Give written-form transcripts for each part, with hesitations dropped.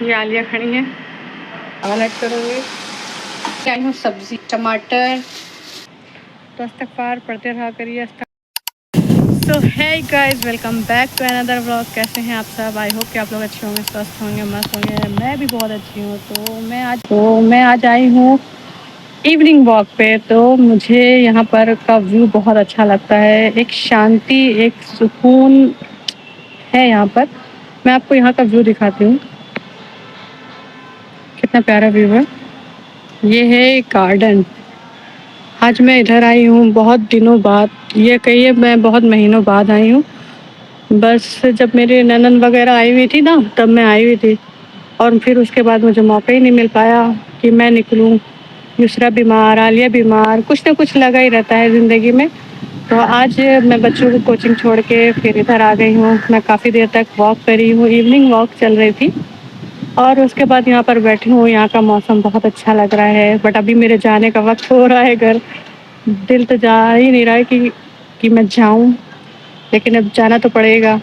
ये आलिया खड़ी है, ऑमलेट करूँगी। क्या हूँ सब्जी टमाटर। तो इस्तगफार पढ़ते रहा करिए। सो है guys, welcome back to another vlog. कैसे हैं आप सब? आई होप कि आप लोग अच्छे होंगे, स्वस्थ होंगे, मस्त होंगे। मैं भी बहुत अच्छी हूँ। तो मैं आज आई हूँ इवनिंग वॉक पे। तो मुझे यहाँ पर का व्यू बहुत अच्छा लगता है। एक शांति, एक सुकून है यहाँ पर। मैं आपको यहाँ का व्यू दिखाती हूँ, कितना प्यारा व्यू है। ये है गार्डन। आज मैं इधर आई हूँ बहुत दिनों बाद, ये कहिए मैं बहुत महीनों बाद आई हूँ। बस जब मेरी ननद वगैरह आई हुई थी ना, तब मैं आई हुई थी। और फिर उसके बाद मुझे मौका ही नहीं मिल पाया कि मैं निकलूँ। दूसरा बीमार, आलिया बीमार, कुछ ना कुछ लगा ही रहता है ज़िंदगी में। तो आज मैं बच्चों को कोचिंग छोड़ के फिर इधर आ गई हूँ। मैं काफ़ी देर तक वॉक करी हूँ, इवनिंग वॉक चल रही थी। और उसके बाद यहाँ पर बैठी हूँ। यहाँ का मौसम बहुत अच्छा लग रहा है, बट अभी मेरे जाने का वक्त हो रहा है घर। दिल तो जा ही नहीं रहा है कि मैं जाऊँ, लेकिन अब जाना तो पड़ेगा।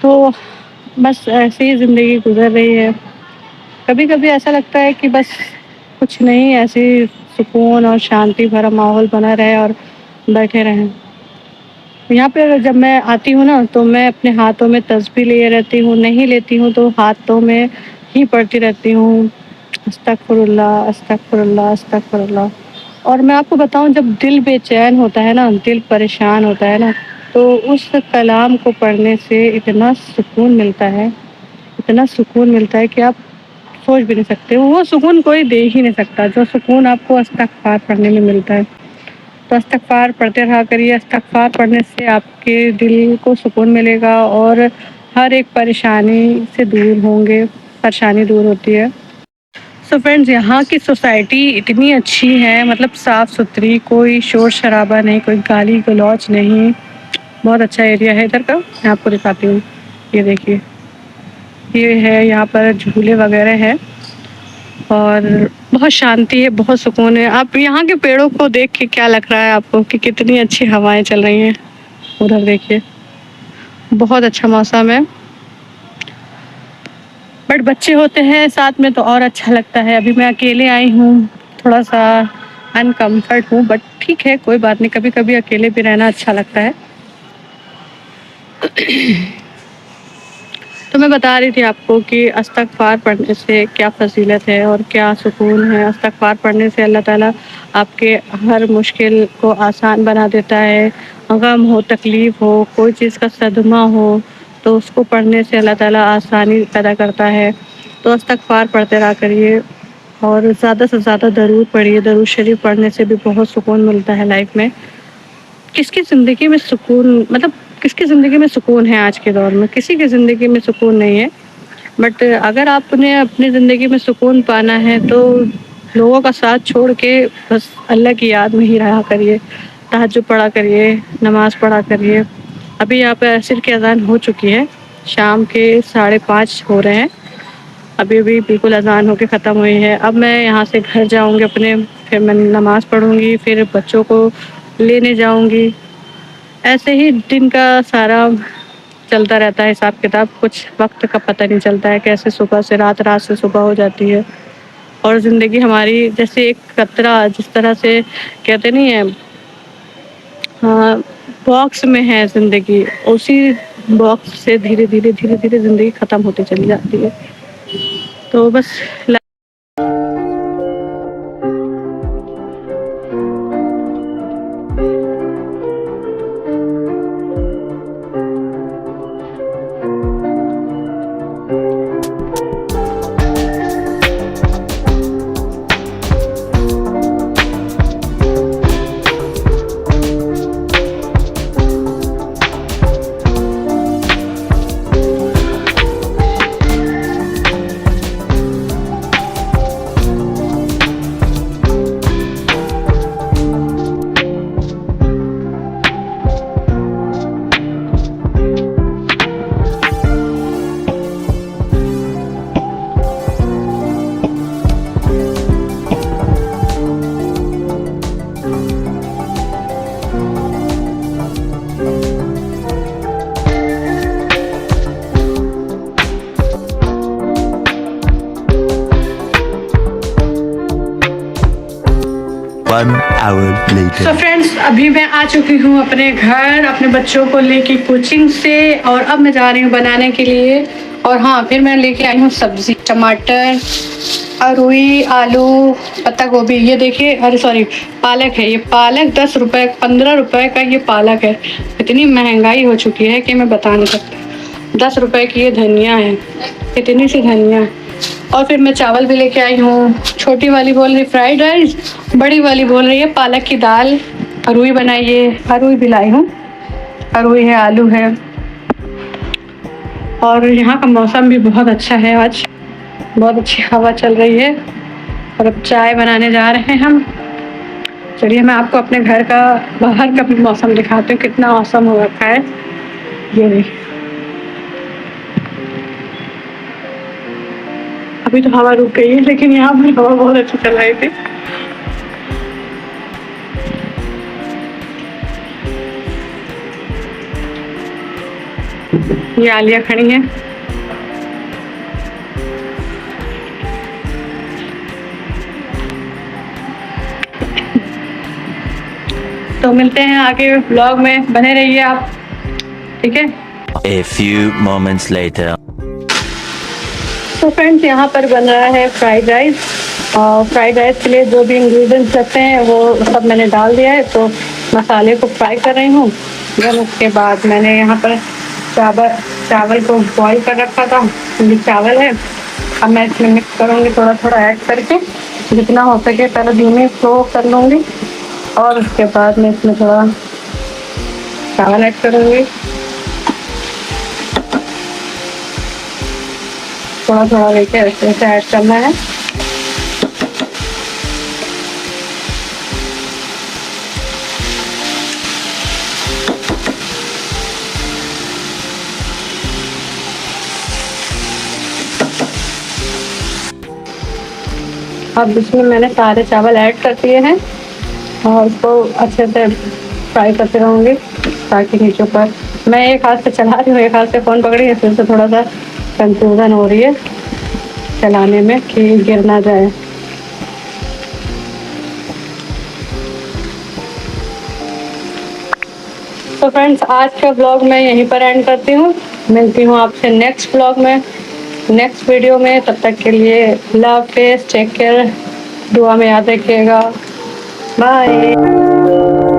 तो बस ऐसे ही ज़िंदगी गुजर रही है। कभी कभी ऐसा लगता है कि बस कुछ नहीं, ऐसे ही सुकून और शांति भरा माहौल बना रहे और बैठे रहें। यहाँ पे जब मैं आती हूँ ना, तो मैं अपने हाथों में तस्बीह लिए रहती हूँ। नहीं लेती हूँ तो हाथों में ही पढ़ती रहती हूँ, अस्तगफुरुल्लाह अस्तगफुरुल्लाह अस्तगफुरुल्लाह। और मैं आपको बताऊँ, जब दिल बेचैन होता है ना, दिल परेशान होता है ना, तो उस कलाम को पढ़ने से इतना सुकून मिलता है, इतना सुकून मिलता है कि आप सोच भी नहीं सकते। वो सुकून कोई दे ही नहीं सकता जो सुकून आपको इस्तगफार पढ़ने में मिलता है। तो इस्तगफार पढ़ते रहा करिए। इस्तगफार पढ़ने से आपके दिल को सुकून मिलेगा और हर एक परेशानी से दूर होंगे, परेशानी दूर होती है। सो फ्रेंड्स, यहाँ की सोसाइटी इतनी अच्छी है, मतलब साफ़ सुथरी, कोई शोर शराबा नहीं, कोई गाली गलौज नहीं। बहुत अच्छा एरिया है इधर का। मैं आपको दिखाती हूँ, ये देखिए, ये है यहाँ पर झूले वगैरह हैं और बहुत शांति है, बहुत सुकून है। आप यहाँ के पेड़ों को देख के क्या लग रहा है आपको कि कितनी अच्छी हवाएं चल रही हैं? उधर देखिए, बहुत अच्छा मौसम है। बट बच्चे होते हैं साथ में तो और अच्छा लगता है। अभी मैं अकेले आई हूँ, थोड़ा सा अनकम्फर्ट हूँ, बट ठीक है, कोई बात नहीं। कभी कभी अकेले भी रहना अच्छा लगता है। तो मैं बता रही थी आपको कि इस्तगफार पढ़ने से क्या फ़ज़ीलत है और क्या सुकून है। इस्तगफार पढ़ने से अल्लाह ताला आपके हर मुश्किल को आसान बना देता है। गम हो, तकलीफ़ हो, कोई चीज़ का सदमा हो, तो उसको पढ़ने से अल्लाह ताला आसानी पैदा करता है। तो इस्तगफार पढ़ते रहा करिए और ज़्यादा से ज़्यादा दरूद पढ़िए। दरूद शरीफ पढ़ने से भी बहुत सुकून मिलता है लाइफ में। किसकी ज़िंदगी में सुकून, मतलब किसकी ज़िंदगी में सुकून है आज के दौर में? किसी की ज़िंदगी में सुकून नहीं है। बट अगर आपने अपनी ज़िंदगी में सुकून पाना है तो लोगों का साथ छोड़ के बस अल्लाह की याद में ही रहा करिए। तहज्जुद पढ़ा करिए, नमाज़ पढ़ा करिए। अभी यहाँ पे असर की अज़ान हो चुकी है, शाम के 5:30 हो रहे हैं। अभी अभी बिल्कुल अज़ान होके ख़त्म हुई है। अब मैं यहाँ से घर जाऊँगी अपने, फिर मैं नमाज़ पढ़ूँगी, फिर बच्चों को लेने जाऊँगी। ऐसे ही दिन का सारा चलता रहता है हिसाब किताब। कुछ वक्त का पता नहीं चलता है, कैसे सुबह से रात, रात से सुबह हो जाती है। और ज़िंदगी हमारी जैसे एक कतरा, जिस तरह से कहते नहीं है, हाँ, बॉक्स में है ज़िंदगी, उसी बॉक्स से धीरे धीरे धीरे धीरे ज़िंदगी ख़त्म होती चली जाती है। तो बस 1 hour later. तो फ्रेंड्स अभी मैं आ चुकी हूँ अपने घर अपने बच्चों को लेके कोचिंग से और अब मैं जा रही हूँ बनाने के लिए। और हाँ फिर मैं लेके आई हूँ सब्जी टमाटर अरुई आलू पत्ता गोभी। ये देखिए अरे सॉरी पालक है। ये पालक 10 रुपये 15 रुपये का ये पालक है। इतनी महंगाई हो चुकी है कि मैं बता नहीं सकती। 10 रुपये की ये धनिया है। इतनी सी धनिया है। और फिर मैं चावल भी लेके आई हूँ। छोटी वाली बोल रही फ्राइड राइस बड़ी वाली बोल रही है पालक की दाल अरुई बनाइए। अरुई भी लाई हूँ। अरुई है आलू है। और यहाँ का मौसम भी बहुत अच्छा है। आज बहुत अच्छी हवा चल रही है। और अब चाय बनाने जा रहे हैं हम। चलिए मैं आपको अपने घर का बाहर का भी मौसम दिखाती हूँ कितना मौसम हो रखा है। ये देखिए अभी तो हवा रुक गई है लेकिन यहाँ पर हवा बहुत अच्छी चल रही थी। ये आलिया खड़ी है। तो मिलते हैं आगे ब्लॉग में बने रहिए आप। ठीक है। A few moments later. तो फ्रेंड्स यहाँ पर बन रहा है फ्राइड राइस। और फ्राइड राइस के लिए जो भी इंग्रेडिएंट्स लगते हैं वो सब मैंने डाल दिया है। तो मसाले को फ्राई कर रही हूँ। देन उसके बाद मैंने यहाँ पर चावल को बॉईल कर रखा था। ये चावल है। अब मैं इसमें मिक्स करूँगी थोड़ा थोड़ा ऐड करके जितना हो सके पहले धीमे फ्लो कर लूँगी। और उसके बाद मैं इसमें थोड़ा चावल ऐड करूँगी। थोड़ा थोड़ा लेके ऐसे ऐसे ऐड करना है। अब इसमें मैंने सारे चावल ऐड कर दिए हैं और इसको अच्छे से फ्राई करते रहूँगी ताकि नीचे पर मैं एक हाथ से चला रही हूँ एक हाथ से फ़ोन पकड़ी है। फिर से थोड़ा सा कंफ्यूजन हो रही है चलाने में कि गिर ना जाए। तो फ्रेंड्स आज का ब्लॉग मैं यहीं पर एंड करती हूँ। मिलती हूँ आपसे नेक्स्ट ब्लॉग में नेक्स्ट वीडियो में। तब तक के लिए लव फेस टेक केयर दुआ में याद रखिएगा। बाय।